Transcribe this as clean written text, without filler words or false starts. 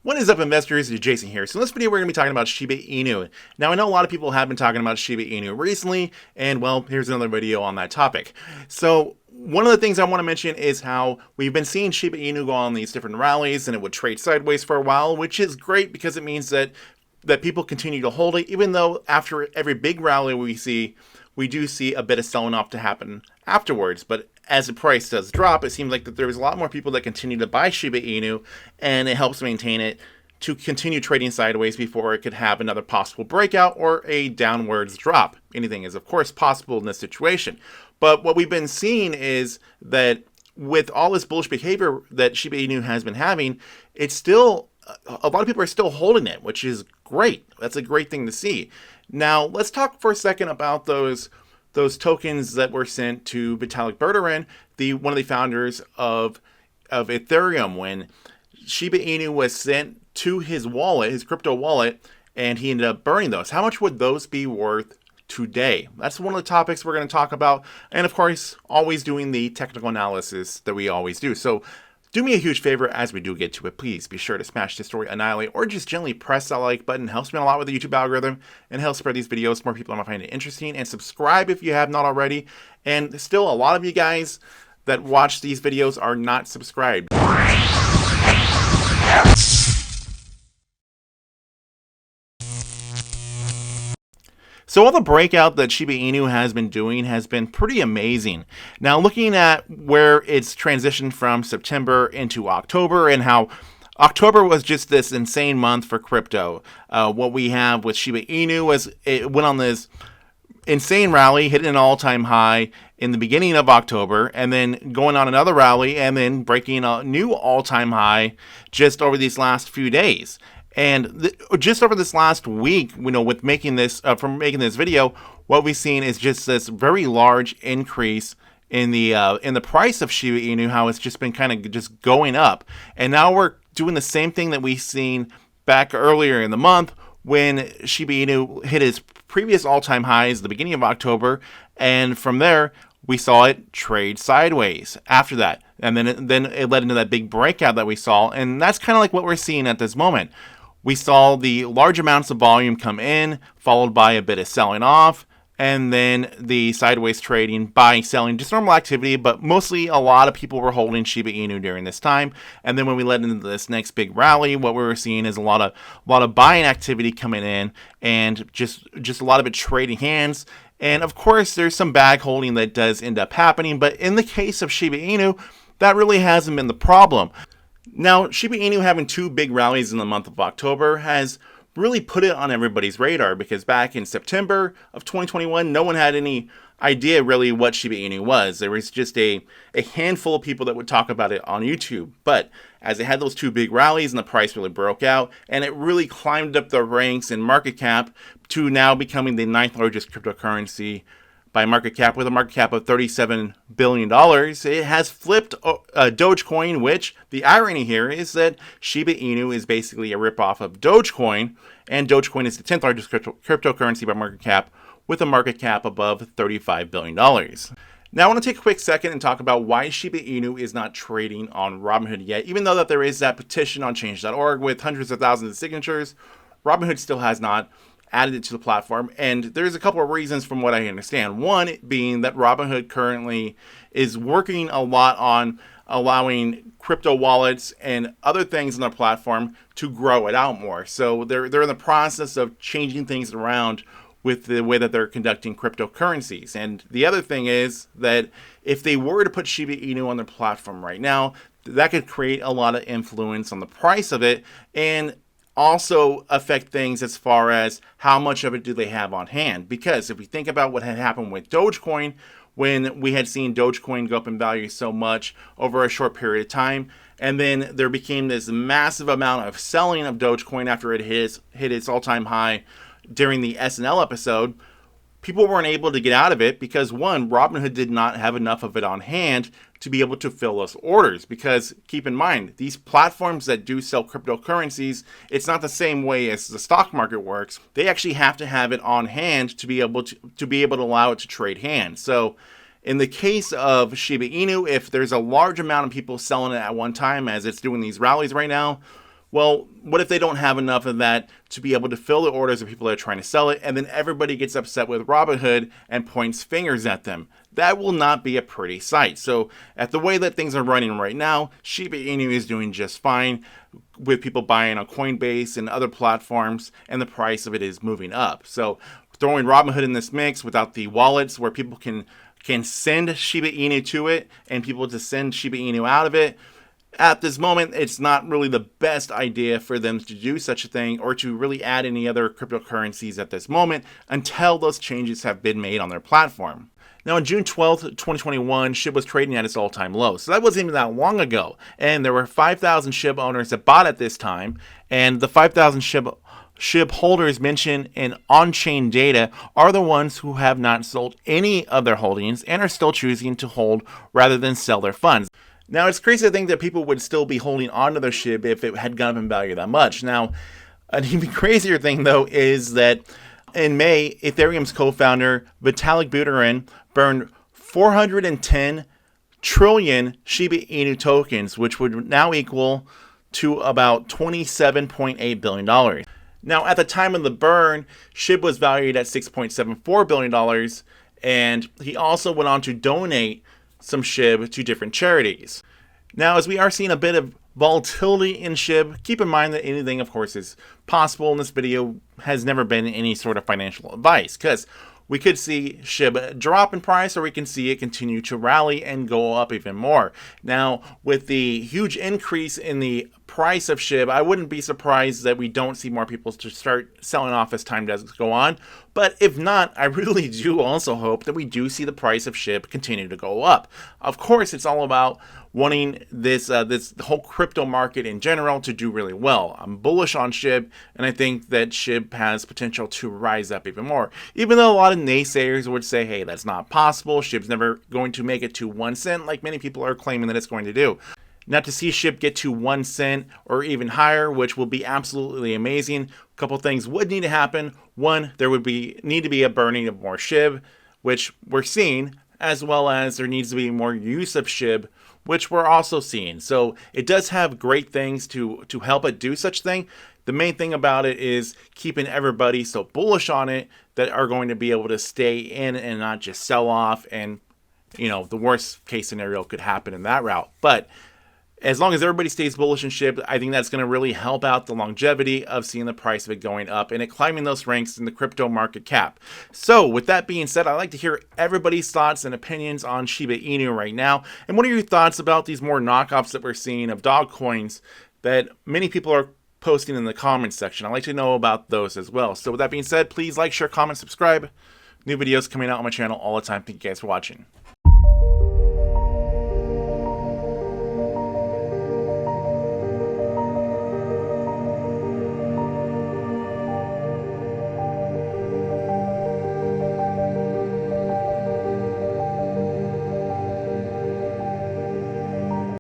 What is up, investors? It's Jason here. So in this video, we're going to be talking about Shiba Inu. Now, I know a lot of people have been talking about Shiba Inu recently, and well, here's another video on that topic. So one of the things I want to mention is how we've been seeing Shiba Inu go on these different rallies, and it would trade sideways for a while, which is great because it means that people continue to hold it, even though after every big rally we do see a bit of selling off to happen afterwards. But as the price does drop, it seems like that there's a lot more people that continue to buy Shiba Inu, and it helps maintain it to continue trading sideways before it could have another possible breakout or a downwards drop. Anything is, of course, possible in this situation. But what we've been seeing is that with all this bullish behavior that Shiba Inu has been having, it's still, a lot of people are still holding it, which is great. That's a great thing to see. Now, let's talk for a second about those tokens that were sent to Vitalik Buterin, one of the founders of Ethereum, when Shiba Inu was sent to his wallet, his crypto wallet, and he ended up burning those. How much would those be worth today? That's one of the topics we're going to talk about. And of course, always doing the technical analysis that we always do. So do me a huge favor as we do get to it. Please be sure to smash this story, annihilate, or just gently press that like button. It helps me a lot with the YouTube algorithm and helps spread these videos. More people might find it interesting. And subscribe if you have not already. And still, a lot of you guys that watch these videos are not subscribed. So all the breakout that Shiba Inu has been doing has been pretty amazing. Now looking at where it's transitioned from September into October and how October was just this insane month for crypto. What we have with Shiba Inu was it went on this insane rally, hitting an all-time high in the beginning of October, and then going on another rally and then breaking a new all-time high just over these last few days. And just over this last week, with making this video, what we've seen is just this very large increase in the price of Shiba Inu, how it's just been kind of just going up. And now we're doing the same thing that we've seen back earlier in the month when Shiba Inu hit its previous all-time highs at the beginning of October, and from there we saw it trade sideways after that. And then it led into that big breakout that we saw, and that's kind of like what we're seeing at this moment. We saw the large amounts of volume come in, followed by a bit of selling off, and then the sideways trading, buying, selling, just normal activity, but mostly a lot of people were holding Shiba Inu during this time. And then when we led into this next big rally, what we were seeing is a lot of buying activity coming in, and just a lot of it trading hands. And of course, there's some bag holding that does end up happening, but in the case of Shiba Inu, that really hasn't been the problem. Now, Shiba Inu having two big rallies in the month of October has really put it on everybody's radar, because back in September of 2021, no one had any idea really what Shiba Inu was. There was just a handful of people that would talk about it on YouTube. But as it had those two big rallies and the price really broke out, and it really climbed up the ranks in market cap to now becoming the 9th largest cryptocurrency by market cap, with a market cap of $37 billion. It has flipped DOGECOIN, which the irony here is that Shiba Inu is basically a ripoff of DOGECOIN, and DOGECOIN is the 10th largest cryptocurrency by market cap, with a market cap above $35 billion. Now I want to take a quick second and talk about why Shiba Inu is not trading on Robinhood yet. Even though that there is that petition on change.org with hundreds of thousands of signatures, Robinhood still has not added it to the platform, and there's a couple of reasons from what I understand. One being that Robinhood currently is working a lot on allowing crypto wallets and other things on their platform to grow it out more. So they're in the process of changing things around with the way that they're conducting cryptocurrencies. And the other thing is that if they were to put Shiba Inu on their platform right now, that could create a lot of influence on the price of it, and also affect things as far as how much of it do they have on hand. Because if we think about what had happened with DOGECOIN, when we had seen DOGECOIN go up in value so much over a short period of time, and then there became this massive amount of selling of DOGECOIN after it hit its all-time high during the SNL episode, people weren't able to get out of it because, one, Robinhood did not have enough of it on hand to be able to fill those orders. Because keep in mind, these platforms that do sell cryptocurrencies, it's not the same way as the stock market works. They actually have to have it on hand to be able to allow it to trade hands. So in the case of Shiba Inu, if there's a large amount of people selling it at one time, as it's doing these rallies right now, Well, what if they don't have enough of that to be able to fill the orders of people that are trying to sell it, and then everybody gets upset with Robinhood and points fingers at them? That will not be a pretty sight. So at the way that things are running right now, Shiba Inu is doing just fine with people buying on Coinbase and other platforms, and the price of it is moving up. So throwing Robinhood in this mix without the wallets where people can send Shiba Inu to it and people to send Shiba Inu out of it, at this moment, it's not really the best idea for them to do such a thing or to really add any other cryptocurrencies at this moment until those changes have been made on their platform. Now, on June 12th, 2021, SHIB was trading at its all-time low. So that wasn't even that long ago. And there were 5,000 SHIB owners that bought at this time. And the 5,000 SHIB holders mentioned in on-chain data are the ones who have not sold any of their holdings and are still choosing to hold rather than sell their funds. Now, it's crazy to think that people would still be holding onto their SHIB if it had gone up in value that much. Now, an even crazier thing, though, is that in May, Ethereum's co-founder, Vitalik Buterin, burned 410 trillion Shiba Inu tokens, which would now equal to about $27.8 billion. Now, at the time of the burn, SHIB was valued at $6.74 billion, and he also went on to donate some SHIB to different charities. Now, as we are seeing a bit of volatility in SHIB, keep in mind that anything, of course, is possible, and this video has never been any sort of financial advice, because we could see SHIB drop in price, or we can see it continue to rally and go up even more. Now, with the huge increase in the price of SHIB, I wouldn't be surprised that we don't see more people to start selling off as time does go on. But if not, I really do also hope that we do see the price of SHIB continue to go up. Of course, it's all about wanting this whole crypto market in general to do really well. I'm bullish on SHIB, and I think that SHIB has potential to rise up even more. Even though a lot of naysayers would say, hey, that's not possible. SHIB's never going to make it to 1 cent like many people are claiming that it's going to do. Now, to see SHIB get to 1 cent or even higher, which will be absolutely amazing, a couple things would need to happen. One, there would need to be a burning of more SHIB, which we're seeing, as well as there needs to be more use of SHIB, which we're also seeing. So it does have great things to help it do such thing. The main thing about it is keeping everybody so bullish on it that are going to be able to stay in and not just sell off. And, the worst case scenario could happen in that route. But as long as everybody stays bullish in SHIB, I think that's going to really help out the longevity of seeing the price of it going up and it climbing those ranks in the crypto market cap. So with that being said, I'd like to hear everybody's thoughts and opinions on Shiba Inu right now. And what are your thoughts about these more knockoffs that we're seeing of DOGECOINs that many people are posting in the comments section? I'd like to know about those as well. So with that being said, please like, share, comment, subscribe. New videos coming out on my channel all the time. Thank you guys for watching.